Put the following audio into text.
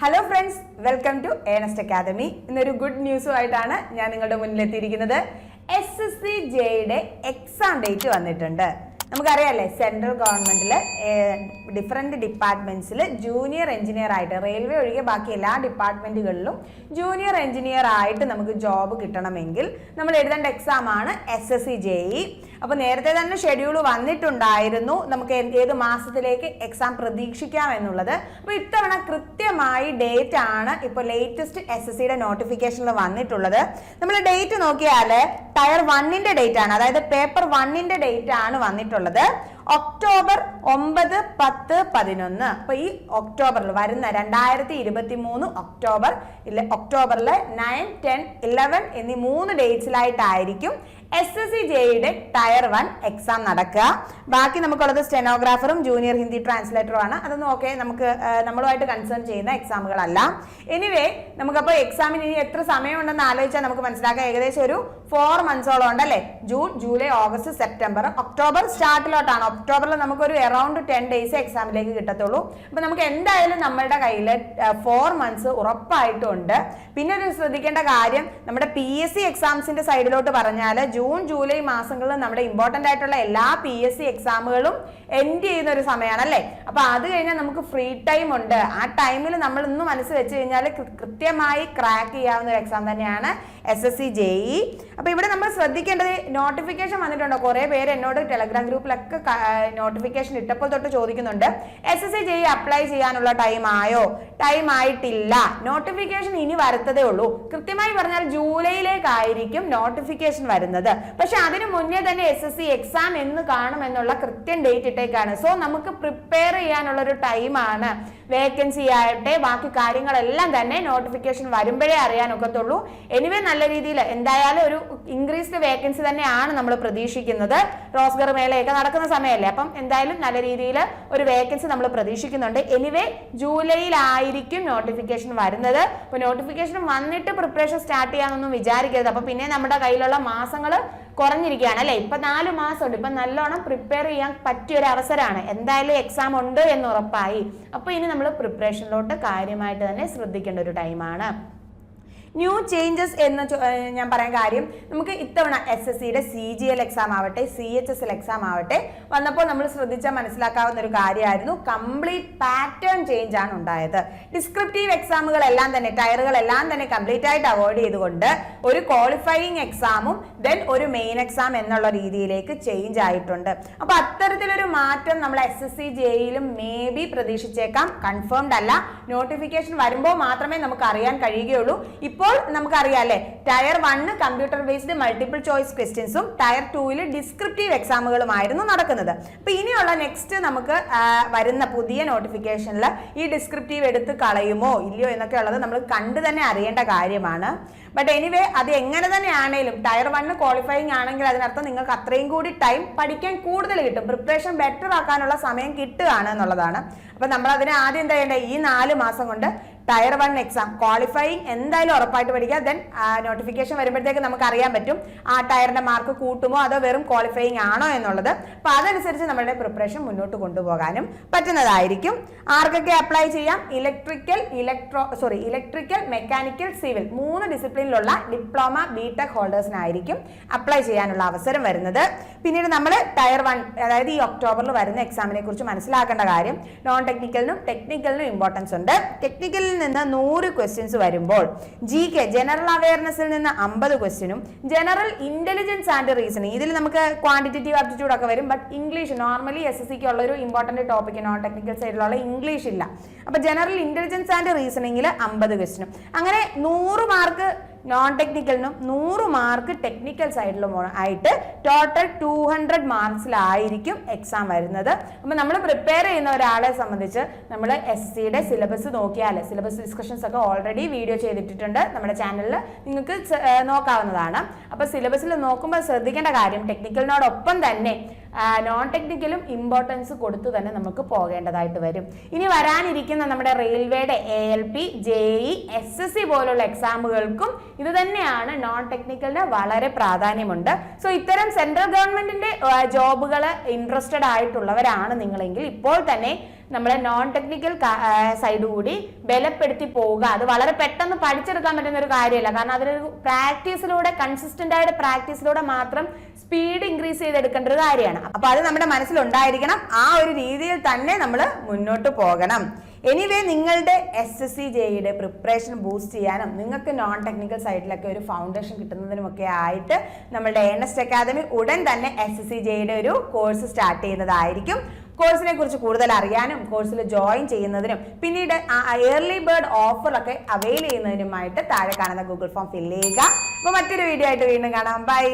Hello friends, welcome to Earnest Academy. ഇന്നൊരു good ന്യൂസുമായിട്ടാണ് ഞാൻ നിങ്ങളുടെ മുന്നിൽ എത്തിയിരിക്കുന്നത്. SSC JE എക്സാം ഡേറ്റ് വന്നിട്ടുണ്ട്. നമുക്കറിയാലേ സെൻട്രൽ ഗവൺമെന്റിൽ ഡിഫറെന്റ് ഡിപ്പാർട്ട്മെന്റ്സിൽ ജൂനിയർ എഞ്ചിനീയർ ആയിട്ട് റെയിൽവേ ഒഴികെ ബാക്കി എല്ലാ ഡിപ്പാർട്ട്മെന്റുകളിലും ജൂനിയർ എഞ്ചിനീയർ ആയിട്ട് നമുക്ക് ജോബ് കിട്ടണമെങ്കിൽ നമ്മൾ എഴുതേണ്ട എക്സാം ആണ് SSC JE. അപ്പോൾ നേരത്തെ തന്നെ ഷെഡ്യൂൾ വന്നിട്ടുണ്ടായിരുന്നു നമുക്ക് ഏത് മാസത്തിലേക്ക് എക്സാം പ്രതീക്ഷിക്കാം എന്നുള്ളത്. അപ്പോൾ ഇത്തവണ കൃത്യമായി ഡേറ്റ് ആണ് ഇപ്പോൾ ലേറ്റസ്റ്റ് SSCയുടെ നോട്ടിഫിക്കേഷനിൽ വന്നിട്ടുള്ളത്. നമ്മൾ ഡേറ്റ് നോക്കിയാൽ ടയർ 1ന്റെ ഡേറ്റ് ആണ്, അതായത് പേപ്പർ 1ന്റെ ഡേറ്റ് ആണ് വന്നിട്ടുള്ളത്. ഒക്ടോബർ 9, 10, 11. അപ്പൊ ഈ ഒക്ടോബറിൽ വരുന്ന 2023 ഒക്ടോബറിൽ 9, 10, 11 എന്നീ 3 ഡേറ്റ്സിലായിട്ടായിരിക്കും SSC JEയുടെ ടയർ 1 എക്സാം നടക്കുക. ബാക്കി നമുക്കുള്ളത് സ്റ്റെനോഗ്രാഫറും ജൂനിയർ ഹിന്ദി ട്രാൻസ്ലേറ്ററും ആണ്. അതൊന്നും ഓക്കെ, നമുക്ക് നമ്മളുമായിട്ട് കൺസേൺ ചെയ്യുന്ന എക്സാമുകളല്ല. എനിവേ നമുക്കപ്പോൾ എക്സാമിന് ഇനി എത്ര സമയമുണ്ടെന്ന് ആലോചിച്ചാൽ നമുക്ക് മനസ്സിലാക്കാം. ഏകദേശം ഒരു 4 മന്ത്സോളം ഉണ്ടല്ലേ. June, July, August, September, October സ്റ്റാർട്ടിലോട്ടാണ്. ഒക്ടോബറിൽ നമുക്കൊരു അറൌണ്ട് 10 ഡേയ്സ് എക്സാമിലേക്ക് കിട്ടത്തുള്ളൂ. അപ്പൊ നമുക്ക് എന്തായാലും നമ്മളുടെ കയ്യിൽ 4 മന്ത്സ് ഉറപ്പായിട്ടും ഉണ്ട്. പിന്നെ ഒരു ശ്രദ്ധിക്കേണ്ട കാര്യം, നമ്മുടെ PSC എക്സാംസിന്റെ സൈഡിലോട്ട് പറഞ്ഞാൽ ജൂൺ, ജൂലൈ മാസങ്ങളിൽ നമ്മുടെ ഇമ്പോർട്ടന്റ് ആയിട്ടുള്ള എല്ലാ PSC എക്സാമുകളും എൻഡ് ചെയ്യുന്ന ഒരു സമയമാണ് അല്ലേ. അപ്പൊ അത് കഴിഞ്ഞാൽ നമുക്ക് ഫ്രീ ടൈം ഉണ്ട്. ആ ടൈമിൽ നമ്മൾ ഇന്ന് മനസ്സ് വെച്ച് കഴിഞ്ഞാൽ കൃത്യമായി ക്രാക്ക് ചെയ്യാവുന്ന ഒരു എക്സാം തന്നെയാണ് SSC JE. അപ്പൊ ഇവിടെ നമ്മൾ ശ്രദ്ധിക്കേണ്ടത്, നോട്ടിഫിക്കേഷൻ വന്നിട്ടുണ്ടോ? കുറെ പേര് എന്നോട് ടെലഗ്രാം ഗ്രൂപ്പിലൊക്കെ നോട്ടിഫിക്കേഷൻ ഇട്ടപ്പോൾ തൊട്ട് ചോദിക്കുന്നുണ്ട്, SSC JE അപ്ലൈ ചെയ്യാനുള്ള ടൈം ആയോ? ടൈം ആയിട്ടില്ല, നോട്ടിഫിക്കേഷൻ ഇനി വരത്തതേ ഉള്ളൂ. കൃത്യമായി പറഞ്ഞാൽ ജൂലൈയിലേക്കായിരിക്കും നോട്ടിഫിക്കേഷൻ വരുന്നത്. പക്ഷെ അതിനു മുന്നേ തന്നെ SSC എക്സാം എന്ന് കാണുമെന്നുള്ള കൃത്യം ഡേറ്റ് ഇട്ടേക്കാണ്. സോ നമുക്ക് പ്രിപ്പയർ ചെയ്യാനുള്ള ഒരു ടൈമാണ്. വേക്കൻസി ആയിട്ട് ബാക്കി കാര്യങ്ങളെല്ലാം തന്നെ നോട്ടിഫിക്കേഷൻ വരുമ്പോഴേ അറിയാൻ ഒക്കത്തുള്ളൂ. എനിവേ നല്ല രീതിയിൽ എന്തായാലും ഒരു ഇൻക്രീസ്ഡ് വേക്കൻസി തന്നെയാണ് നമ്മൾ പ്രതീക്ഷിക്കുന്നത്. റോസ്ഗർ മേളയൊക്കെ നടക്കുന്ന സമയമല്ലേ, അപ്പം എന്തായാലും നല്ല രീതിയിൽ ഒരു വേക്കൻസി നമ്മൾ പ്രതീക്ഷിക്കുന്നുണ്ട്. എനിവേ ജൂലൈയിലായിരിക്കും നോട്ടിഫിക്കേഷൻ വരുന്നത്. അപ്പോൾ നോട്ടിഫിക്കേഷൻ വന്നിട്ട് പ്രിപ്പറേഷൻ സ്റ്റാർട്ട് ചെയ്യാനൊന്നും വിചാരിക്കരുത്. അപ്പൊ പിന്നെ നമ്മുടെ കയ്യിലുള്ള മാസങ്ങൾ കുറഞ്ഞിരിക്കുകയാണ് അല്ലെ. ഇപ്പൊ 4 മാസമുണ്ട്. ഇപ്പൊ നല്ലോണം പ്രിപ്പയർ ചെയ്യാൻ പറ്റിയ ഒരു അവസരമാണ്. എന്തായാലും എക്സാം ഉണ്ട് എന്ന് ഉറപ്പായി. അപ്പൊ ഇനി നമ്മൾ പ്രിപ്പറേഷനിലോട്ട് കാര്യമായിട്ട് തന്നെ ശ്രദ്ധിക്കേണ്ട ഒരു ടൈമാണ്. ന്യൂ ചേഞ്ചസ് എന്ന് ഞാൻ പറയാൻ കാര്യം, നമുക്ക് ഇത്തവണ SSCയുടെ CGL എക്സാം ആവട്ടെ, CHSL എക്സാം ആവട്ടെ വന്നപ്പോൾ നമ്മൾ ശ്രദ്ധിച്ചാൽ മനസ്സിലാക്കാവുന്ന ഒരു കാര്യമായിരുന്നു, കംപ്ലീറ്റ് പാറ്റേൺ ചേഞ്ച് ആണ് ഉണ്ടായത്. ഡിസ്ക്രിപ്റ്റീവ് എക്സാമുകളെല്ലാം തന്നെ, ടയറുകളെല്ലാം തന്നെ കംപ്ലീറ്റ് ആയിട്ട് അവോയ്ഡ് ചെയ്തുകൊണ്ട് ഒരു ക്വാളിഫയിങ് എക്സാമും ദെൻ ഒരു മെയിൻ എക്സാം എന്നുള്ള രീതിയിലേക്ക് ചേഞ്ച് ആയിട്ടുണ്ട്. അപ്പൊ അത്തരത്തിലൊരു മാറ്റം നമ്മൾ SSC JEയിലും മേ ബി പ്രതീക്ഷിച്ചേക്കാം. കൺഫേംഡ് അല്ല. നോട്ടിഫിക്കേഷൻ വരുമ്പോൾ മാത്രമേ നമുക്ക് അറിയാൻ കഴിയുകയുള്ളൂ. ഇപ്പോൾ നമുക്കറിയാലേ tier 1 computer based multiple choice ക്വസ്റ്റ്യൻസും ടയർ 2 ഡിസ്ക്രിപ്റ്റീവ് എക്സാമുകളുമായിരുന്നു നടക്കുന്നത്. അപ്പൊ ഇനിയുള്ള നെക്സ്റ്റ് നമുക്ക് വരുന്ന പുതിയ നോട്ടിഫിക്കേഷനിൽ ഈ ഡിസ്ക്രിപ്റ്റീവ് എടുത്ത് കളയുമോ ഇല്ലയോ എന്നൊക്കെ ഉള്ളത് നമ്മൾ കണ്ടു തന്നെ അറിയേണ്ട കാര്യമാണ്. ബട്ട് എനിവേ അത് എങ്ങനെ തന്നെ ആണെങ്കിലും ടയർ 1 ക്വാളിഫയിങ് ആണെങ്കിൽ അതിനർത്ഥം നിങ്ങൾക്ക് അത്രയും കൂടി ടൈം പഠിക്കാൻ കൂടുതൽ കിട്ടും, പ്രിപ്പറേഷൻ ബെറ്റർ ആക്കാനുള്ള സമയം കിട്ടുകയാണ് എന്നുള്ളതാണ്. അപ്പൊ നമ്മൾ അതിനെ ആദ്യം എന്താ ചെയ്യേണ്ടത്, ഈ 4 മാസം കൊണ്ട് ടയർ 1 എക്സാം ക്വാളിഫയിങ് എന്തായാലും ഉറപ്പായിട്ട് പഠിക്കുക. ദെൻ നോട്ടിഫിക്കേഷൻ വരുമ്പോഴത്തേക്ക് നമുക്ക് അറിയാൻ പറ്റും ആ ടയറിന്റെ മാർക്ക് കൂട്ടുമോ അതോ വെറും ക്വാളിഫയിങ് ആണോ എന്നുള്ളത്. അപ്പൊ അതനുസരിച്ച് നമ്മളുടെ പ്രിപ്പറേഷൻ മുന്നോട്ട് കൊണ്ടുപോകാനും പറ്റുന്നതായിരിക്കും. ആർക്കൊക്കെ അപ്ലൈ ചെയ്യാം? ഇലക്ട്രിക്കൽ, മെക്കാനിക്കൽ, സിവിൽ 3 ഡിസിപ്ലിനിലുള്ള ഡിപ്ലോമ BTech ഹോൾഡേഴ്സിനായിരിക്കും അപ്ലൈ ചെയ്യാനുള്ള അവസരം വരുന്നത്. പിന്നീട് നമ്മൾ ടയർ 1 അതായത് ഈ ഒക്ടോബറിൽ വരുന്ന എക്സാമിനെ കുറിച്ച് മനസ്സിലാക്കേണ്ട കാര്യം, നോൺ ടെക്നിക്കലിനും ടെക്നിക്കലിനും ഇമ്പോർട്ടൻസ് ഉണ്ട്. ടെക്നിക്കലിൽ നിന്ന് 100 ക്വസ്റ്റ്യൻസ് വരുമ്പോൾ GK ജനറൽ അവയർനെസ്സിൽ നിന്ന് 50 ക്വസ്റ്റ്യനും ജനറൽ ഇന്റലിജൻസ് ആൻഡ് റീസണിങ്, ഇതിൽ നമുക്ക് ക്വാണ്ടിറ്റേറ്റീവ് ആപ്റ്റിറ്റ്യൂഡ് ഒക്കെ വരും. ബട്ട് ഇംഗ്ലീഷ് നോർമലി SSCക്ക് ഉള്ള ഒരു ഇമ്പോർട്ടന്റ് ടോപ്പിക്, നോൺ ടെക്നിക്കൽ സൈഡിലുള്ള ഇംഗ്ലീഷ് ഇല്ല. അപ്പൊ ജനറൽ ഇന്റലിജൻസ് ആൻഡ് റീസണിങ്ങിൽ 50 ക്വസ്റ്റ്യനും, അങ്ങനെ 100 മാർക്ക് നോൺ ടെക്നിക്കലിനും 100 മാർക്ക് ടെക്നിക്കൽ സൈഡിലും ആയിട്ട് ടോട്ടൽ 200 മാർക്സിലായിരിക്കും എക്സാം വരുന്നത്. അപ്പൊ നമ്മൾ പ്രിപ്പയർ ചെയ്യുന്ന ഒരാളെ സംബന്ധിച്ച് നമ്മൾ SSCയുടെ സിലബസ് നോക്കിയാൽ, സിലബസ് ഡിസ്കഷൻസ് ഒക്കെ ഓൾറെഡി വീഡിയോ ചെയ്തിട്ടുണ്ട് നമ്മുടെ ചാനലിൽ, നിങ്ങൾക്ക് നോക്കാവുന്നതാണ്. അപ്പൊ സിലബസിൽ നോക്കുമ്പോൾ ശ്രദ്ധിക്കേണ്ട കാര്യം, ടെക്നിക്കലിനോടൊപ്പം തന്നെ നോൺ ടെക്നിക്കലും ഇമ്പോർട്ടൻസ് കൊടുത്തു തന്നെ നമുക്ക് പോകേണ്ടതായിട്ട് വരും. ഇനി വരാനിരിക്കുന്ന നമ്മുടെ റെയിൽവേയുടെ ALP, JE, SSC പോലുള്ള എക്സാമുകൾക്കും ഇത് തന്നെയാണ്, നോൺ ടെക്നിക്കലിന് വളരെ പ്രാധാന്യമുണ്ട്. സോ ഇത്തരം സെൻട്രൽ ഗവൺമെന്റിന്റെ ജോബുകൾ ഇൻട്രസ്റ്റഡ് ആയിട്ടുള്ളവരാണ് നിങ്ങളെങ്കിൽ ഇപ്പോൾ തന്നെ നമ്മളെ നോൺ ടെക്നിക്കൽ സൈഡ് കൂടി ബലപ്പെടുത്തി പോവുക. അത് വളരെ പെട്ടെന്ന് പഠിച്ചെടുക്കാൻ പറ്റുന്ന ഒരു കാര്യമല്ല. കാരണം അതിലൊരു പ്രാക്ടീസിലൂടെ, കൺസിസ്റ്റന്റ് ആയിട്ട് പ്രാക്ടീസിലൂടെ മാത്രം സ്പീഡ് ഇൻക്രീസ് ചെയ്തെടുക്കേണ്ട ഒരു കാര്യമാണ്. അപ്പൊ അത് നമ്മുടെ മനസ്സിലുണ്ടായിരിക്കണം. ആ ഒരു രീതിയിൽ തന്നെ നമ്മൾ മുന്നോട്ട് പോകണം. എനിവേ, നിങ്ങളുടെ SSC JEയുടെ പ്രിപ്പറേഷൻ ബൂസ്റ്റ് ചെയ്യാനും നിങ്ങൾക്ക് നോൺ ടെക്നിക്കൽ സൈഡിലൊക്കെ ഒരു ഫൗണ്ടേഷൻ കിട്ടുന്നതിനുമൊക്കെ ആയിട്ട് നമ്മളുടെ ഏണസ്റ്റ് അക്കാദമി ഉടൻ തന്നെ SSC JEയുടെ ഒരു കോഴ്സ് സ്റ്റാർട്ട് ചെയ്യുന്നതായിരിക്കും. കോഴ്സിനെ കുറിച്ച് കൂടുതൽ അറിയാനും കോഴ്സിൽ ജോയിൻ ചെയ്യുന്നതിനും പിന്നീട് ഏർലി ബേർഡ് ഓഫറൊക്കെ അവൈൽ ചെയ്യുന്നതിനുമായിട്ട് താഴെ കാണുന്ന ഗൂഗിൾ ഫോം ഫില്ല് ചെയ്യുക. അപ്പോൾ മറ്റൊരു വീഡിയോ ആയിട്ട് വീണ്ടും കാണാം. ബൈ.